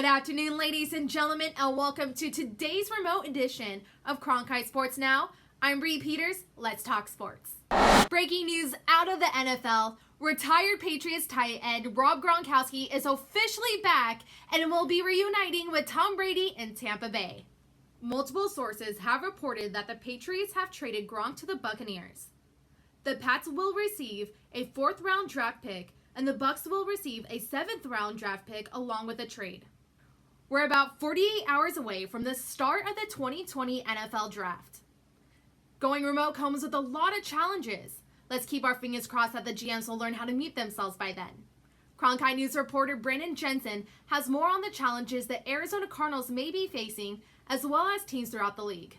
Good afternoon, ladies and gentlemen, and welcome to today's remote edition of Cronkite Sports Now. I'm Bree Peters. Let's talk sports. Breaking news out of the NFL. Retired Patriots tight end Rob Gronkowski is officially back and will be reuniting with Tom Brady in Tampa Bay. Multiple sources have reported that the Patriots have traded Gronk to the Buccaneers. The Pats will receive a 4th-round draft pick, and the Bucs will receive a 7th-round draft pick along with a trade. We're about 48 hours away from the start of the 2020 NFL Draft. Going remote comes with a lot of challenges. Let's keep our fingers crossed that the GMs will learn how to mute themselves by then. Cronkite News reporter Brandon Jensen has more on the challenges the Arizona Cardinals may be facing, as well as teams throughout the league.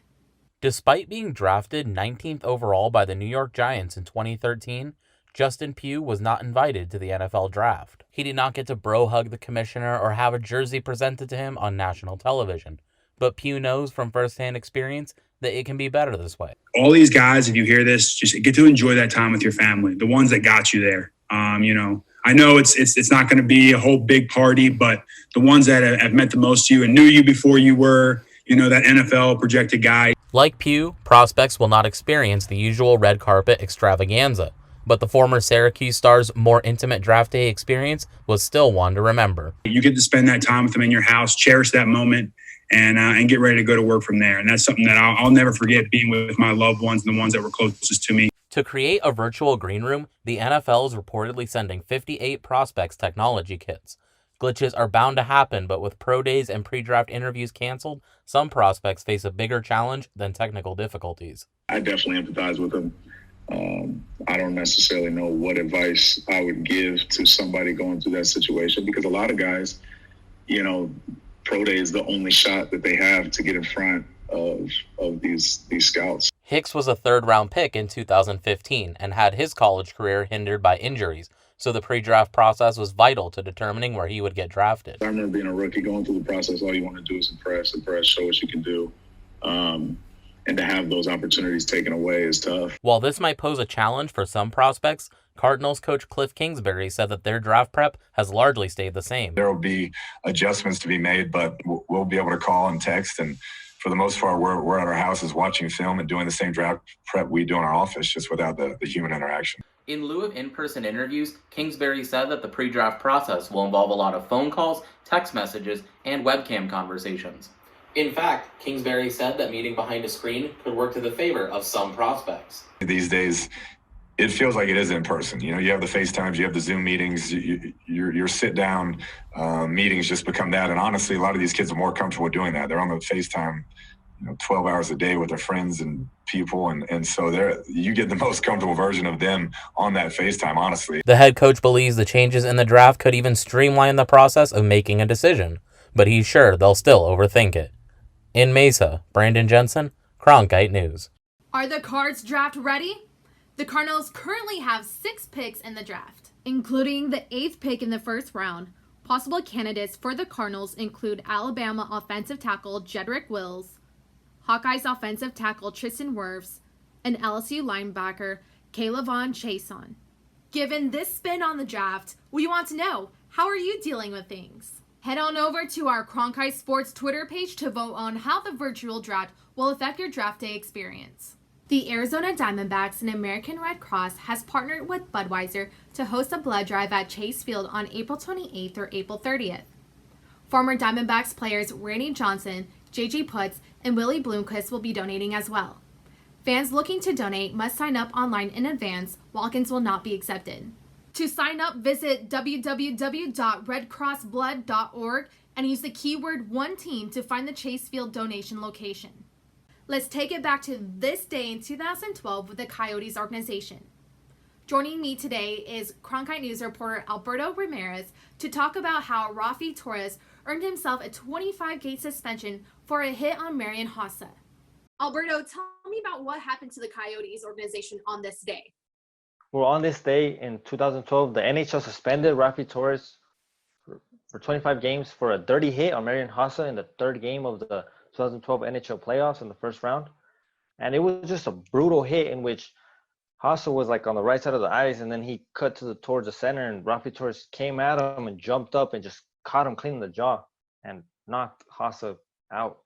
Despite being drafted 19th overall by the New York Giants in 2013, Justin Pugh was not invited to the NFL Draft. He did not get to bro hug the commissioner or have a jersey presented to him on national television. But Pugh knows from firsthand experience that it can be better this way. All these guys, if you hear this, just get to enjoy that time with your family, the ones that got you there. I know it's not going to be a whole big party, but the ones that have meant the most to you and knew you before you were, that NFL projected guy. Like Pugh, prospects will not experience the usual red carpet extravaganza, but the former Syracuse star's more intimate draft day experience was still one to remember. You get to spend that time with them in your house, cherish that moment, and get ready to go to work from there. And that's something that I'll never forget, being with my loved ones and the ones that were closest to me. To create a virtual green room, the NFL is reportedly sending 58 prospects technology kits. Glitches are bound to happen, but with pro days and pre-draft interviews canceled, some prospects face a bigger challenge than technical difficulties. I definitely empathize with them. I don't necessarily know what advice I would give to somebody going through that situation, because a lot of guys, pro day is the only shot that they have to get in front of these scouts. Hicks was a 3rd-round pick in 2015 and had his college career hindered by injuries, so the pre-draft process was vital to determining where he would get drafted. I remember being a rookie, going through the process, all you want to do is impress, show what you can do. And to have those opportunities taken away is tough. While this might pose a challenge for some prospects, Cardinals coach Cliff Kingsbury said that their draft prep has largely stayed the same. There will be adjustments to be made, but we'll be able to call and text. And for the most part, we're at our houses watching film and doing the same draft prep we do in our office, just without the human interaction. In lieu of in-person interviews, Kingsbury said that the pre-draft process will involve a lot of phone calls, text messages, and webcam conversations. In fact, Kingsbury said that meeting behind a screen could work to the favor of some prospects. These days, it feels like it is in person. You have the FaceTimes, you have the Zoom meetings, your sit-down meetings just become that. And honestly, a lot of these kids are more comfortable doing that. They're on the FaceTime 12 hours a day with their friends and people. And so you get the most comfortable version of them on that FaceTime, honestly. The head coach believes the changes in the draft could even streamline the process of making a decision, but he's sure they'll still overthink it. In Mesa, Brandon Jensen, Cronkite News. Are the Cards draft ready? The Cardinals currently have 6 picks in the draft, including the 8th pick in the 1st round. Possible candidates for the Cardinals include Alabama offensive tackle Jedrick Wills, Hawkeyes offensive tackle Tristan Wirfs, and LSU linebacker Kayvon Chaisson. Given this spin on the draft, we want to know, how are you dealing with things? Head on over to our Cronkite Sports Twitter page to vote on how the virtual draft will affect your draft day experience. The Arizona Diamondbacks and American Red Cross has partnered with Budweiser to host a blood drive at Chase Field on April 28th or April 30th. Former Diamondbacks players Randy Johnson, J.J. Putz, and Willie Bloomquist will be donating as well. Fans looking to donate must sign up online in advance. Walk-ins will not be accepted. To sign up, visit www.redcrossblood.org and use the keyword ONETEAM to find the Chase Field donation location. Let's take it back to this day in 2012 with the Coyotes organization. Joining me today is Cronkite News reporter Alberto Ramirez to talk about how Rafi Torres earned himself a 25-game suspension for a hit on Marian Hossa. Alberto, tell me about what happened to the Coyotes organization on this day. Well, on this day in 2012, the NHL suspended Rafi Torres for 25 games for a dirty hit on Marian Hossa in the 3rd game of the 2012 NHL playoffs in the 1st round. And it was just a brutal hit in which Hossa was like on the right side of the ice, and then he cut towards the center, and Rafi Torres came at him and jumped up and just caught him clean in the jaw. and knocked Hossa out.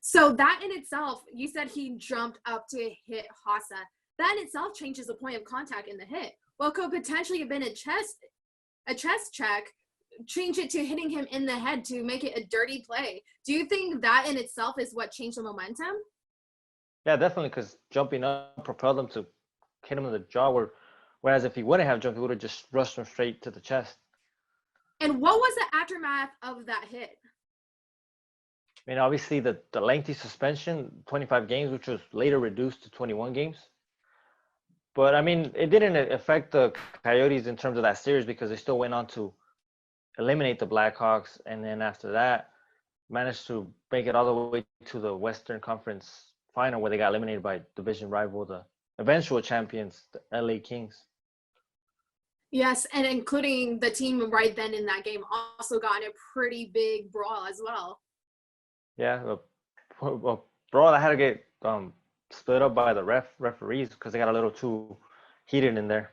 So that in itself, you said he jumped up to hit Hossa. That in itself changes the point of contact in the hit. What could potentially have been a chest check, change it to hitting him in the head to make it a dirty play. Do you think that in itself is what changed the momentum? Yeah, definitely, because jumping up propelled him to hit him in the jaw, whereas if he wouldn't have jumped, he would have just rushed him straight to the chest. And what was the aftermath of that hit? I mean, obviously, the lengthy suspension, 25 games, which was later reduced to 21 games. But, I mean, it didn't affect the Coyotes in terms of that series because they still went on to eliminate the Blackhawks. And then after that, managed to make it all the way to the Western Conference final where they got eliminated by division rival, the eventual champions, the LA Kings. Yes, and including the team right then in that game also got in a pretty big brawl as well. Yeah, a brawl that had to get split up by the referees because they got a little too heated in there.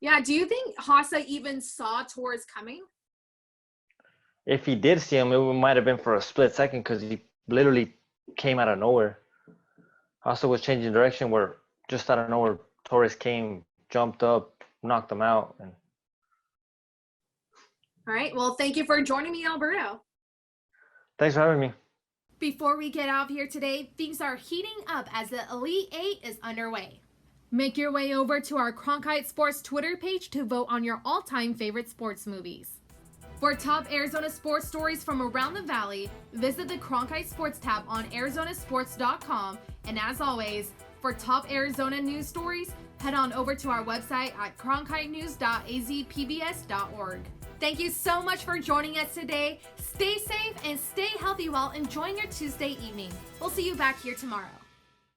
Yeah, do you think Hossa even saw Torres coming? If he did see him, it might have been for a split second because he literally came out of nowhere. Hossa was changing direction where just out of nowhere, Torres came, jumped up, knocked him out. And all right, well, thank you for joining me, Alberto. Thanks for having me. Before we get out of here today, things are heating up as the Elite Eight is underway. Make your way over to our Cronkite Sports Twitter page to vote on your all-time favorite sports movies. For top Arizona sports stories from around the valley, visit the Cronkite Sports tab on arizonasports.com. And as always, for top Arizona news stories, head on over to our website at cronkitenews.azpbs.org. Thank you so much for joining us today. Stay safe and stay healthy while enjoying your Tuesday evening. We'll see you back here tomorrow.